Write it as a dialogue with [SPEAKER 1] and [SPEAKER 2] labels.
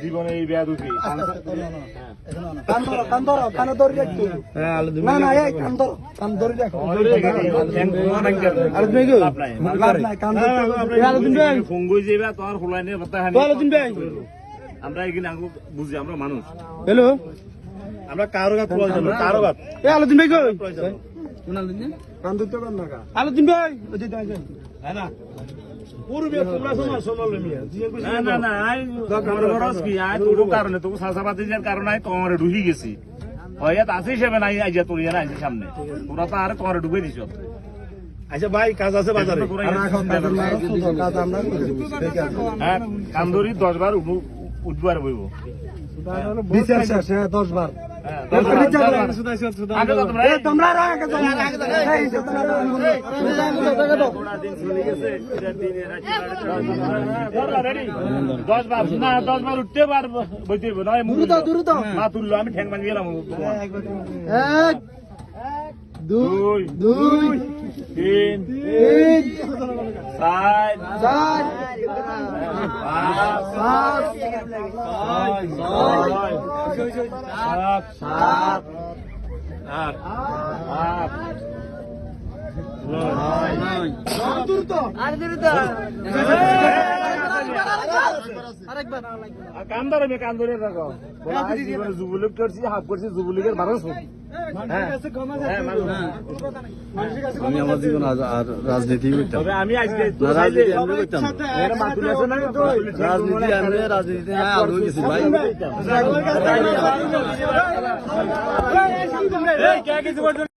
[SPEAKER 1] জীবনে এই বেয়াদুকি আমরা এখানে বুঝি আমরা মানুষ।
[SPEAKER 2] হ্যালো,
[SPEAKER 1] আমরা কারো গাছ প্রয়োজন কারো গাছ
[SPEAKER 2] আলোচন ভাই কই আলোচন ভাই
[SPEAKER 1] না না না কারণে তোকে সাসাবাতির কারণে তোমারে ঢুকি গেছি হয়াত আছে হিসেবে নাই আইজা তোর না আইসি সামনে তোরা তো আর তোমারে ঢুকে দিছ।
[SPEAKER 2] আচ্ছা ভাই কাজ আছে বাজারে
[SPEAKER 1] কান্দরি 10 বার উঠবার বইব
[SPEAKER 2] 10 বার
[SPEAKER 1] উঠতে পারবো বইতে মা তুললো আমি ঠ্যাং ভাঙি গেলাম।
[SPEAKER 2] 1 2
[SPEAKER 1] 3 4 কান্দরে মে কান্দরে রাখো যুবলীগ করছি হাফ করছি যুবলীগের 1200।
[SPEAKER 2] আমি আমার জীবন আর রাজনীতি করতাম
[SPEAKER 1] আমি আজকে
[SPEAKER 2] রাজনীতি আলো গেছি ভাই